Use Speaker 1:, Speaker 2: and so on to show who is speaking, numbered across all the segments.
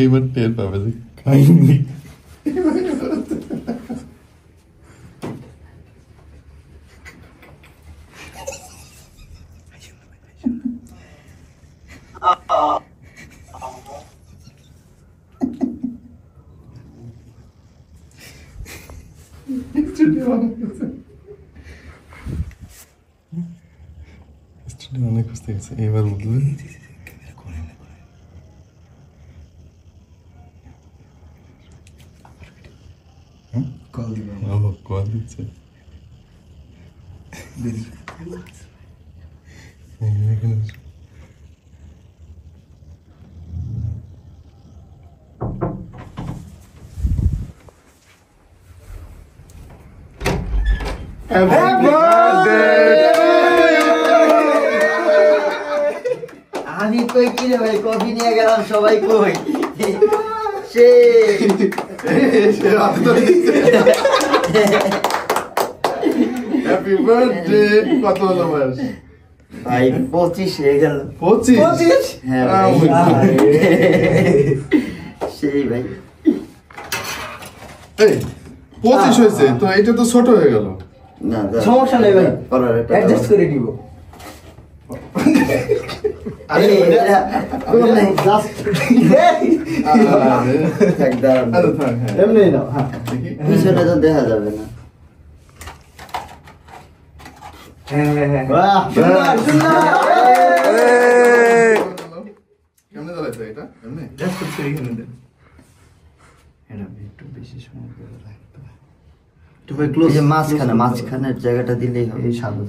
Speaker 1: এইবার টের পাবে যে খাইনি। অনেক খুঁজতে গেছে, এবার বুঝলেন। কল দিচ্ছে
Speaker 2: আমি কই কি রে ভাই, কফি নিয়ে গেলাম, সবাই কই সে
Speaker 1: হ্যাপি বার্থডে। কত হলো বয়স
Speaker 2: ভাই? 25 হয়ে গেল।
Speaker 1: 25?
Speaker 2: হ্যাঁ ভাই, সেই ভাই।
Speaker 1: এই 25 হয়েছে তো, এটা তো ছোট হয়ে গেল।
Speaker 2: না
Speaker 3: সমস্যা নেই ভাই, অ্যাডজাস্ট করে দিব।
Speaker 1: আরে
Speaker 3: এমনি নাও, হ্যাঁ
Speaker 2: পিছনে তো দেখা যাবে না।
Speaker 3: বাহ, সুন্দর সুন্দর।
Speaker 1: কেমনে দাঁড়াইছে এটা? এমনি
Speaker 2: এই যে মাঝখানের জায়গাটা দিলেই হবে। এই সামনে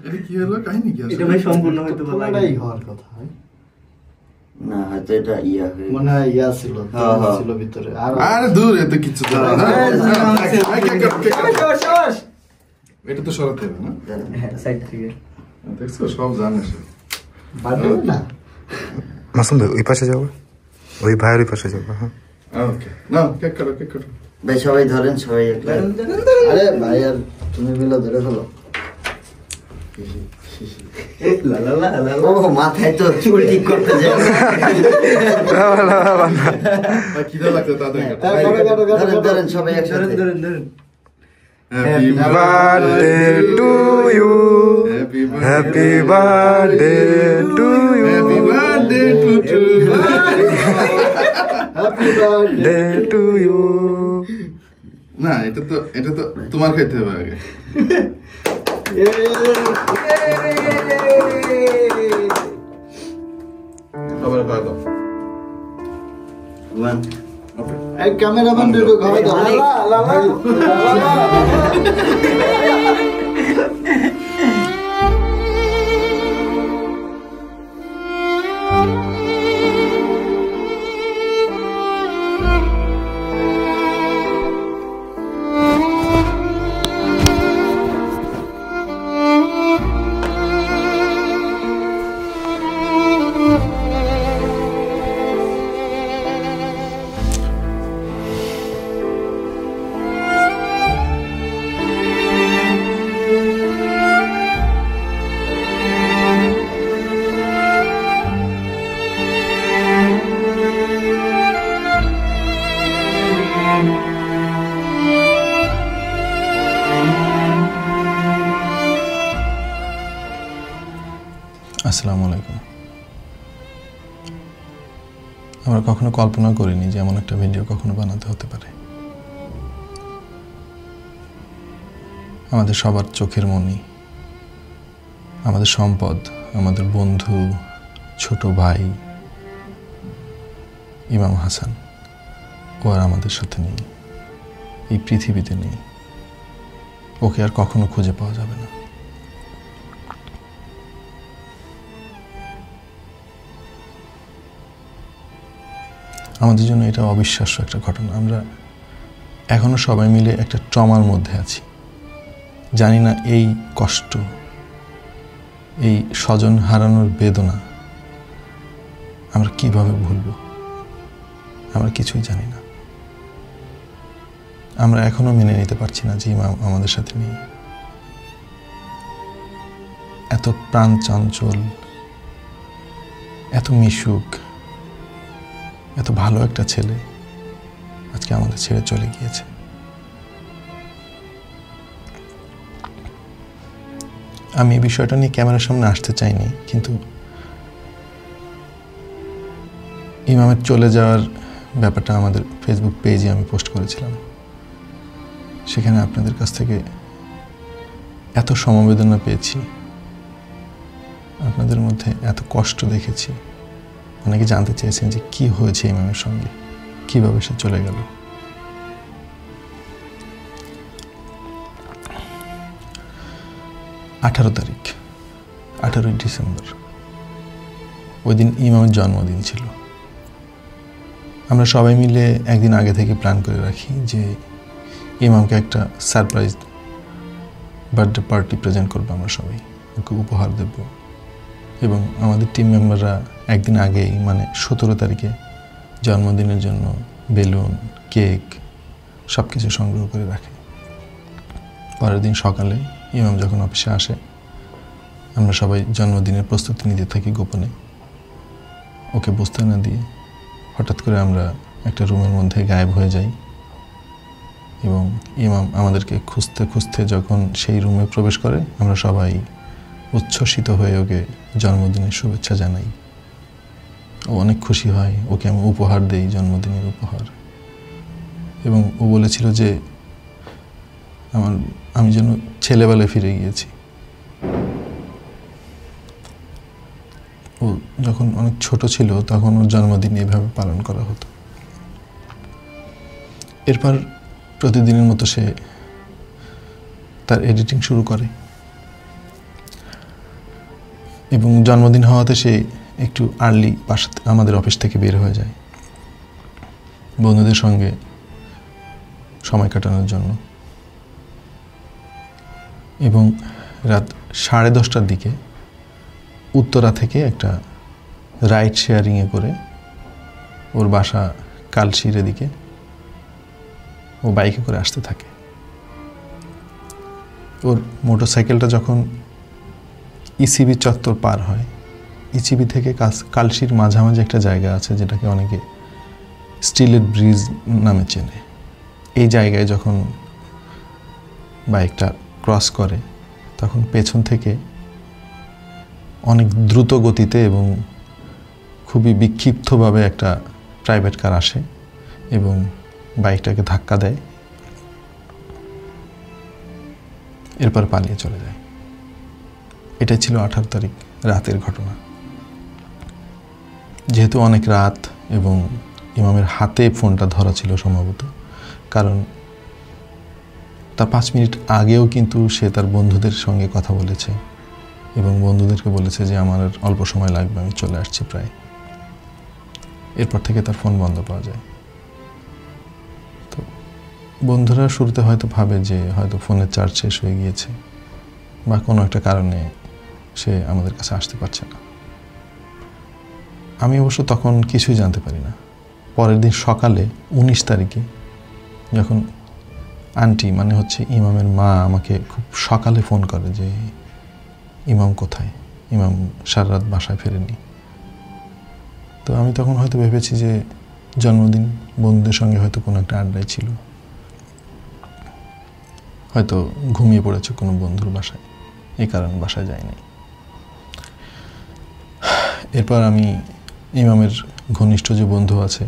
Speaker 1: এটা কি হলো, কাহিনী কি আছে?
Speaker 3: এটা ভাই সম্পূর্ণ হয়তো পুরোটাই হওয়ার কথা।
Speaker 2: না হয়তো এটা ইয়া হয়ে
Speaker 3: মনে হয় ইয়া ছিল, ছিল ভিতরে।
Speaker 1: আরে দূর, এত কিছু তো না। এটা তো সরাতে হবে না?
Speaker 3: সাইড থেকে
Speaker 1: দেখছো, সব জানে সে।
Speaker 3: না
Speaker 4: মাসুম ভাই ওই পাশে যাবো, ওই ভাইয়ের ওই পাশে যাবো। হ্যাঁ
Speaker 1: ওকে, না কেক কাটো, কেক কাটো।
Speaker 2: ভাই সবাই ধরেন, সবাই একলা।
Speaker 3: আরে ভাই আর তুমি মিলে ধরে ফেলো।
Speaker 2: ও মাথায় তো চুল ঠিক করতে যায়।
Speaker 1: খিদা লাগছে তাদের।
Speaker 2: ধরেন সবাই একসাথে ধরেন।
Speaker 1: Happy
Speaker 4: birthday to you, happy birthday to you,
Speaker 1: happy birthday to
Speaker 3: happy birthday
Speaker 4: to you.
Speaker 1: না, এটা তো তোমার খাইতে হবে আগে। সবার খাওয়া দাও। ওকে,
Speaker 3: এই ক্যামেরাম্যান দুটো ঘরে দাও।
Speaker 5: আসসালামু আলাইকুম। আমরা কখনো কল্পনা করিনি যে এমন একটা ভিডিও কখনো বানাতে হতে পারে। আমাদের সবার চোখের মনি, আমাদের সম্পদ, আমাদের বন্ধু, ছোট ভাই ইমাম হাসান, ও আর আমাদের সাথে নেই, এই পৃথিবীতে নেই। ওকে আর কখনো খুঁজে পাওয়া যাবে না। আমাদের জন্য এটা অবিশ্বাস্য একটা ঘটনা। আমরা এখনো সবাই মিলে একটা ট্রমার মধ্যে আছি। জানি না এই কষ্ট, এই স্বজন হারানোর বেদনা আমরা কিভাবে ভুলব, আমরা কিছুই জানি না। আমরা এখনো মেনে নিতে পারছি না যে ইমাম আমাদের সাথে নেই। এত প্রাণ চঞ্চল, এত মিশুক, এত ভালো একটা ছেলে আজকে আমাদের ছেড়ে চলে গিয়েছে। আমি এই বিষয়টা নিয়ে ক্যামেরার সামনে আসতে চাইনি, কিন্তু ইমামের চলে যাওয়ার ব্যাপারটা আমাদের ফেসবুক পেজে আমি পোস্ট করেছিলাম। সেখানে আপনাদের কাছ থেকে এত সমবেদনা পেয়েছি, আপনাদের মধ্যে এত কষ্ট দেখেছি। অনেকে জানতে চেয়েছেন যে কি হয়েছে ইমামের সঙ্গে, কিভাবে সে চলে গেল। তারিখ 18 ডিসেম্বর, ওই দিন ইমামের জন্মদিন ছিল। আমরা সবাই মিলে একদিন আগে থেকে প্ল্যান করে রাখি যে ইমামকে একটা সারপ্রাইজ বার্থডে পার্টি প্রেজেন্ট করবো, আমরা সবাই ওকে উপহার দেব। এবং আমাদের টিম মেম্বাররা একদিন আগেই, মানে 17 তারিখে জন্মদিনের জন্য বেলুন, কেক সব কিছু সংগ্রহ করে রাখে। পরের দিন সকালে ইমাম যখন অফিসে আসে, আমরা সবাই জন্মদিনের প্রস্তুতি নিতে থাকি গোপনে। ওকে বুঝতে না দিয়ে হঠাৎ করে আমরা একটা রুমের মধ্যে গায়েব হয়ে যাই এবং ইমাম আমাদেরকে খুঁজতে খুঁজতে যখন সেই রুমে প্রবেশ করে, আমরা সবাই উচ্ছ্বসিত হয়ে ওকে জন্মদিনের শুভেচ্ছা জানাই। ও অনেক খুশি হয়, ওকে আমি উপহার দেই, জন্মদিনের উপহার। এবং ও বলেছিল যে আমি যেন ছেলেবেলায় ফিরে গিয়েছি। ও যখন অনেক ছোট ছিল তখন ওর জন্মদিন এইভাবে পালন করা হতো। এরপর প্রতিদিনের মতো সে তার এডিটিং শুরু করে এবং জন্মদিন হওয়াতে সে একটু আর্লি আমাদের অফিস থেকে বের হয়ে যায় বন্ধুদের সঙ্গে সময় কাটানোর জন্য। এবং রাত 10:30টার দিকে উত্তরা থেকে একটা রাইড শেয়ারিংয়ে করে ওর বাসা কালশির দিকে ও বাইকে করে আসতে থাকে। ওর মোটরসাইকেলটা যখন ইসিবি চত্বর পার হয়, ইসিবি থেকে কালশির মাঝামাঝি একটা জায়গা আছে যেটাকে অনেকে স্টিলের ব্রিজ নামে চেনে। এই জায়গায় যখন বাইকটা ক্রস করে তখন পেছন থেকে অনেক দ্রুত গতিতে এবং খুবই বিক্ষিপ্তভাবে একটা প্রাইভেট কার আসে এবং বাইকটাকে ধাক্কা দেয়, এরপর পালিয়ে চলে যায়। এটাই ছিল 18 তারিখ রাতের ঘটনা। যেহেতু অনেক রাত এবং ইমামের হাতে ফোনটা ধরা ছিল সম্ভবত, কারণ তার 5 মিনিট আগেও কিন্তু সে তার বন্ধুদের সঙ্গে কথা বলেছে এবং বন্ধুদেরকে বলেছে যে আমার অল্প সময় লাগবে, আমি চলে আসছি প্রায়। এরপর থেকে তার ফোন বন্ধ পাওয়া যায়। তো বন্ধুরা শুরুতে হয়তো ভাবে যে হয়তো ফোনের চার্জ শেষ হয়ে গিয়েছে বা কোনো একটা কারণে সে আমাদের কাছে আসতে পারছে না। আমি অবশ্য তখন কিছুই জানতে পারি না। পরের দিন সকালে 19 তারিখে যখন আন্টি, মানে হচ্ছে ইমামের মা, আমাকে খুব সকালে ফোন করে যে ইমাম কোথায়, ইমাম সারা রাত বাসায় ফেরেনি। তো আমি তখন হয়তো ভেবেছি যে জন্মদিন, বন্ধুদের সঙ্গে হয়তো কোনো একটা আড্ডায় ছিল, হয়তো ঘুমিয়ে পড়েছে কোনো বন্ধুর বাসায়, এই কারণে বাসায় যায়নি। এরপর আমি ইমামের ঘনিষ্ঠ যে বন্ধু আছে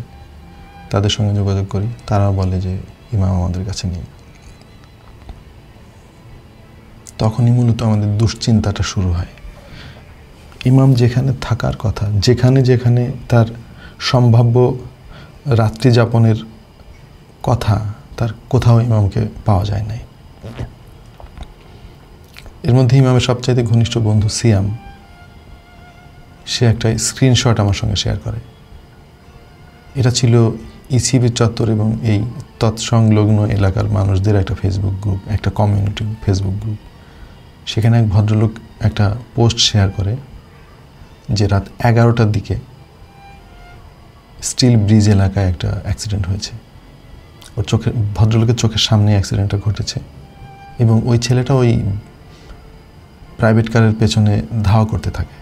Speaker 5: তাদের সঙ্গে যোগাযোগ করি, তারা বলে যে ইমাম আমাদের কাছে নেই। তখনই মূলত আমাদের দুশ্চিন্তাটা শুরু হয়। ইমাম যেখানে থাকার কথা, যেখানে যেখানে তার সম্ভাব্য রাত্রি যাপনের কথা, তার কোথাও ইমামকে পাওয়া যায় নাই। এর মধ্যে ইমামের সবচাইতে ঘনিষ্ঠ বন্ধু সিয়াম, সে একটা স্ক্রিনশট আমার সঙ্গে শেয়ার করে। এটা ছিল ইসিবি চত্বর এবং এই তৎসংলগ্ন এলাকার মানুষদের একটা ফেসবুক গ্রুপ, একটা কমিউনিটি ফেসবুক গ্রুপ। সেখানে এক ভদ্রলোক একটা পোস্ট শেয়ার করে যে রাত 11টার দিকে স্টিল ব্রিজ এলাকায় একটা অ্যাক্সিডেন্ট হয়েছে ওর ভদ্রলোকের চোখের সামনে অ্যাক্সিডেন্টটা ঘটেছে এবং ওই ছেলেটা ওই প্রাইভেট কারের পেছনে ধাওয়া করতে থাকে।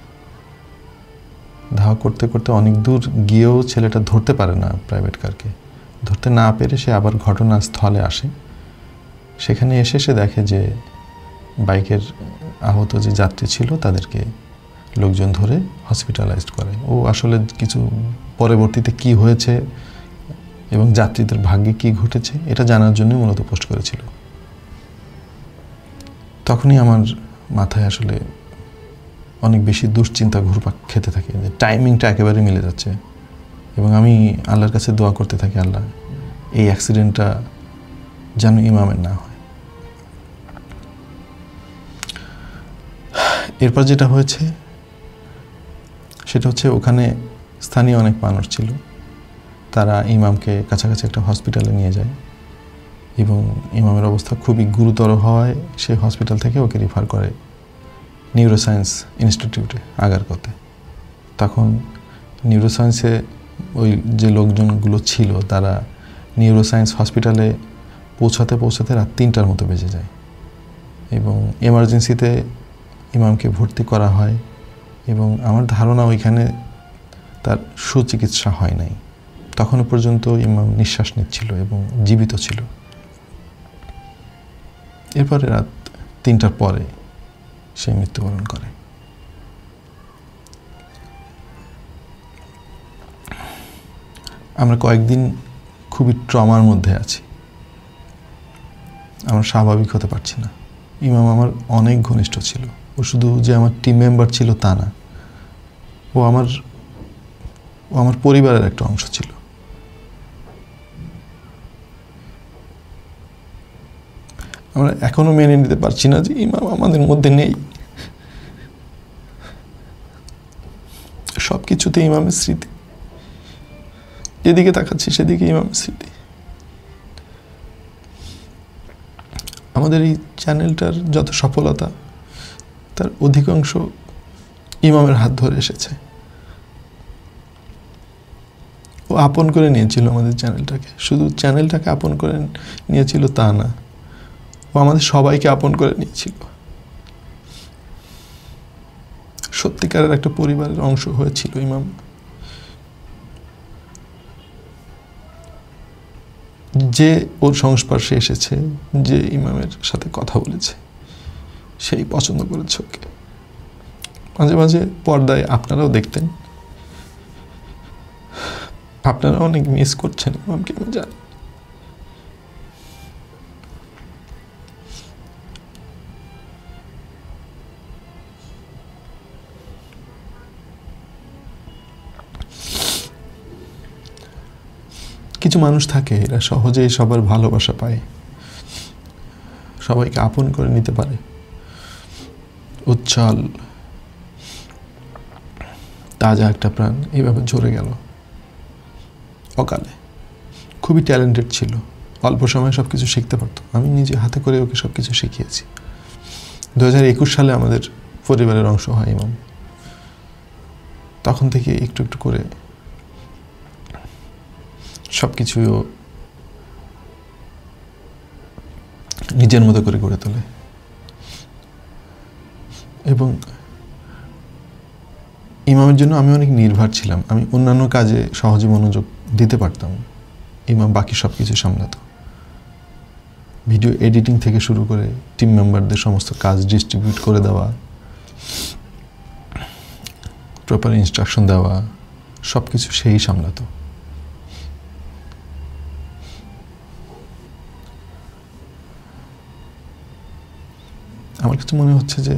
Speaker 5: ধাওয়া করতে করতে অনেক দূর গিয়েও ছেলেটা ধরতে পারে না প্রাইভেট কারকে। ধরতে না পেরে সে আবার ঘটনাস্থলে আসে। সেখানে এসে সে দেখে যে বাইকের আহত যে যাত্রী ছিল তাদেরকে লোকজন ধরে হসপিটালাইজড করে। ও আসলে কিছু পরবর্তীতে কি হয়েছে এবং যাত্রীদের ভাগ্যে কি ঘটেছে এটা জানার জন্যই মূলত পোস্ট করেছিল। তখনই আমার মাথায় আসলে অনেক বেশি দুশ্চিন্তা ঘুরপাক খেতে থাকে যে টাইমিংটা একেবারে মিলে যাচ্ছে এবং আমি আল্লাহর কাছে দোয়া করতে থাকি, আল্লাহ এই অ্যাক্সিডেন্টটা যেন ইমামের না হয়। এরপর যেটা হয়েছে সেটা হচ্ছে ওখানে স্থানীয় অনেক মানুষ ছিল, তারা ইমামকে কাছাকাছি একটা হসপিটালে নিয়ে যায় এবং ইমামের অবস্থা খুবই গুরুতর হওয়ায় সে হসপিটাল থেকে ওকে রিফার করে নিউরোসায়েন্স ইনস্টিটিউটে আগারকোতে। তখন নিউরোসায়েন্সে ওই যে লোকজনগুলো ছিল তারা নিউরোসায়েন্স হসপিটালে পৌঁছাতে রাত 3টার মতো বেজে যায় এবং এমার্জেন্সিতে ইমামকে ভর্তি করা হয় এবং আমার ধারণা ওইখানে তার সুচিকিৎসা হয় নাই। তখনও পর্যন্ত ইমাম নিঃশ্বাস নিচ্ছিল এবং জীবিত ছিল। এরপরে রাত 3টার পরে সে মৃত্যুবরণ করে। আমরা কয়েকদিন খুবই ট্রমার মধ্যে আছি, আমরা স্বাভাবিক হতে পারছি না। ইমাম আমার অনেক ঘনিষ্ঠ ছিল, ও শুধু যে আমার টিম মেম্বার ছিল তা না, ও আমার পরিবারের একটা অংশ ছিল। আমরা এখনো মেনে নিতে পারছি না যে ইমাম আমাদের মধ্যে নেই। সব কিছুতে ইমামের স্মৃতি, যেদিকে তাকাচ্ছি সেদিকে ইমামের স্মৃতি। আমাদের এই চ্যানেলটার যত সফলতা তার অধিকাংশ ইমামের হাত ধরে এসেছে। ও আপন করে নিয়েছিল আমাদের চ্যানেলটাকে, শুধু চ্যানেলটাকে আপন করে নিয়েছিল তা না, ও আমাদের সবাইকে আপন করে নিয়েছিল। সত্যিকারের একটা পরিবারের অংশ হয়েছিল ইমাম। যে ওর সংস্পর্শে এসেছে, যে ইমামের সাথে কথা বলেছে, সেই পছন্দ করেছে ওকে। মাঝে মাঝে পর্দায় আপনারাও দেখতেন, আপনারা অনেক মিস করছেন ইমামকে, আমি জানি। কিছু মানুষ থাকে এরা সহজেই সবার ভালোবাসা পায়, সবাইকে আপন করে নিতে পারে। উচ্ছল তাজা একটা প্রাণ এইভাবে ঝরে গেল অকালে। খুবই ট্যালেন্টেড ছিল, অল্প সময়ে সব কিছু শিখতে পারতো। আমি নিজে হাতে করে ওকে সব কিছু শিখিয়েছি। 2021 সালে আমাদের পরিবারের অংশ হয় ইমাম। তখন থেকে একটু একটু করে সব কিছু নিজের মতো করে গড়ে তোলে এবং ইমামের জন্য আমি অনেক নির্ভর ছিলাম। আমি অন্যান্য কাজে সহজে মনোযোগ দিতে পারতাম, ইমাম বাকি সব কিছু সামলাতো। ভিডিও এডিটিং থেকে শুরু করে টিম মেম্বারদের সমস্ত কাজ ডিস্ট্রিবিউট করে দেওয়া, প্রপার ইনস্ট্রাকশন দেওয়া, সব কিছু সেই সামলাতো। আমার কাছে মনে হচ্ছে যে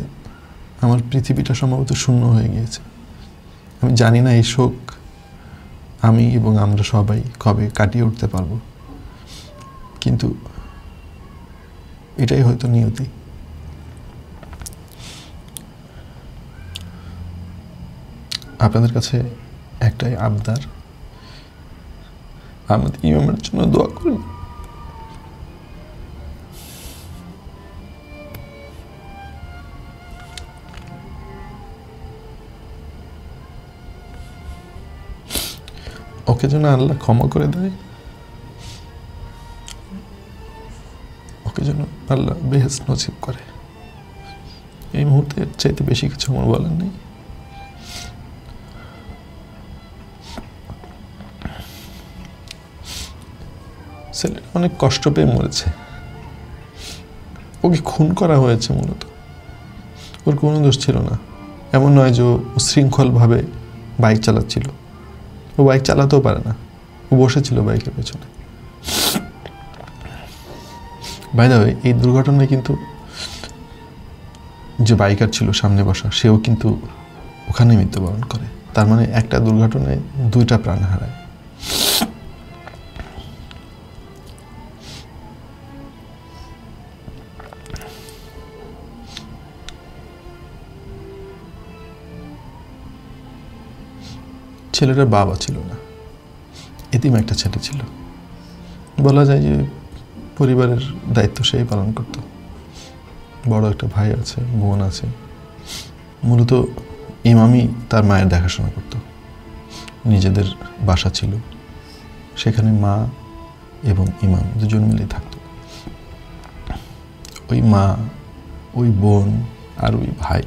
Speaker 5: আমার পৃথিবীটা সম্ভবত শূন্য হয়ে গিয়েছে। আমি জানি না এই শোক আমি এবং আমরা সবাই কবে কাটিয়ে উঠতে পারবো, কিন্তু এটাই হয়তো নিয়তি। আপনাদের কাছে একটাই আবদার, আমাদের ইমামের জন্য দোয়া করুন। ওকে যেন আল্লাহ ক্ষমা করে দেয়, আল্লাহ বেহেশত নসিব করে। এই মুহূর্তে এর চাইতে বেশি কিছু আমার বলার নেই। ছেলেটা অনেক কষ্ট পেয়ে মরেছে। ওকে খুন করা হয়েছে মূলত, ওর কোনো দোষ ছিল না। এমন নয় যে ও উশৃঙ্খলভাবে বাইক চালাচ্ছিল, ও বাইক চালাতেও পারে না, ও বসেছিল বাইকের পেছনে। বাই দ্য ওয়ে, এই দুর্ঘটনায় কিন্তু যে বাইকার ছিল সামনে বসা, সেও কিন্তু ওখানে মৃত্যুবরণ করে। তার মানে একটা দুর্ঘটনায় 2টা প্রাণ হারায়। ছেলেটার বাবা ছিল না, এতিম একটা ছেলে ছিল। বলা যায় যে পরিবারের দায়িত্ব সেই পালন করত। বড় একটা ভাই আছে, বোন আছে। মূলত ইমামই তার মায়ের দেখাশোনা করত। নিজেদের বাসা ছিল, সেখানে মা এবং ইমাম দুজন মিলেই থাকত। ওই মা, ওই বোন আর ওই ভাই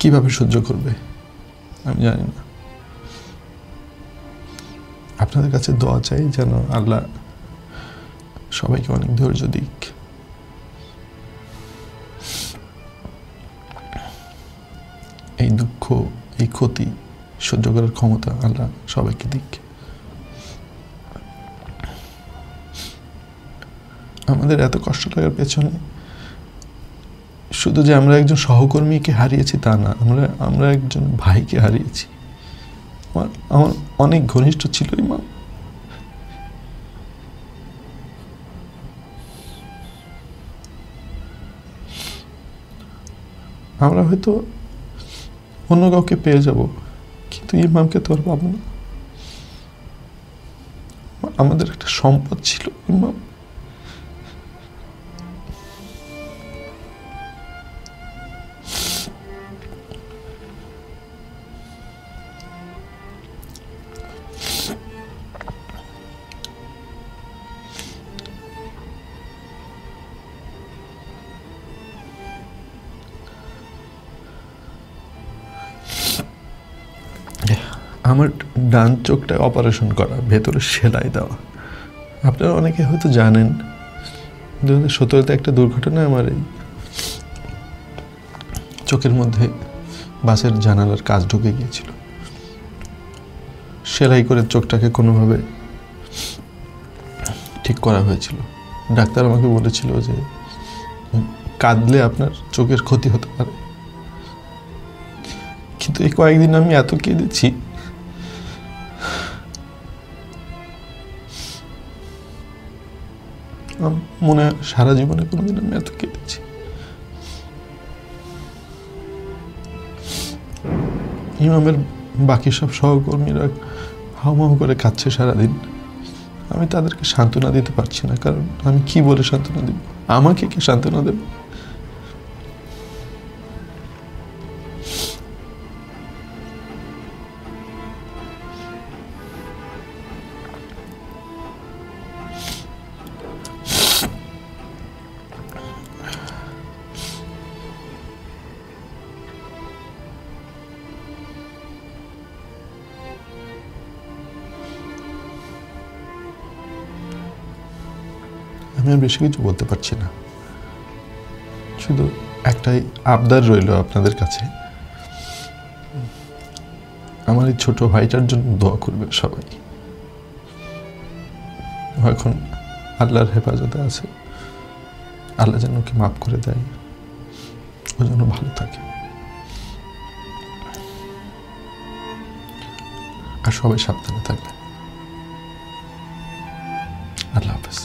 Speaker 5: কিভাবে সহ্য করবে আমি জানি না। আপনাদের কাছে দোয়া চাই যেন আল্লাহ সবাইকে অনেক ধৈর্য দিক। এই দুঃখ, এই ক্ষতি সহ্য করার ক্ষমতা আল্লাহ সবাইকে দিক। আমাদের এত কষ্ট লাগার পেছনে শুধু যে আমরা একজন সহকর্মীকে হারিয়েছি তা না, আমরা একজন ভাইকে হারিয়েছি। আমার অনেক ঘনিষ্ঠ ছিল ইমাম। আমরা হয়তো অন্য কাউকে পেয়ে যাব, কিন্তু ইমামকে তো আর পাবো না। আমাদের একটা সম্পদ ছিল ইমাম। আমার ডান চোখটা অপারেশন করা, ভেতরে সেলাই দেওয়া। আপনারা অনেকে হয়তো জানেন 2017-তে একটা দুর্ঘটনায় আমার এই চোখের মধ্যে বাসের জানালার কাঁচ ঢুকে গিয়েছিল। সেলাই করে চোখটাকে কোনোভাবে ঠিক করা হয়েছিল। ডাক্তার আমাকে বলেছিল যে কাঁদলে আপনার চোখের ক্ষতি হতে পারে। কিন্তু এই কয়েকদিন আমি এত কেঁদেছি, মনে হয় সারা জীবনে কোনোদিন আমি এত কেঁদেছি। ইমামের বাকি সব সহকর্মীরা হাউমাউ করে কাঁদছে সারাদিন। আমি তাদেরকে সান্ত্বনা দিতে পারছি না, কারণ আমি কি বলে সান্ত্বনা দিব? আমাকে কে সান্ত্বনা দেবে? আমি আর বেশি কিছু বলতে পারছি না। শুধু একটাই আবদার রইল আপনাদের কাছে, আমার এই ছোট ভাইটার জন্য দোয়া করবেন সবাই। এখন আল্লাহর হেফাজতে আছে, আল্লাহ যেন ওকে মাফ করে দেয়, ও যেন ভালো থাকে। আর সবাই সাবধানে থাকবেন। আল্লাহ হাফেজ।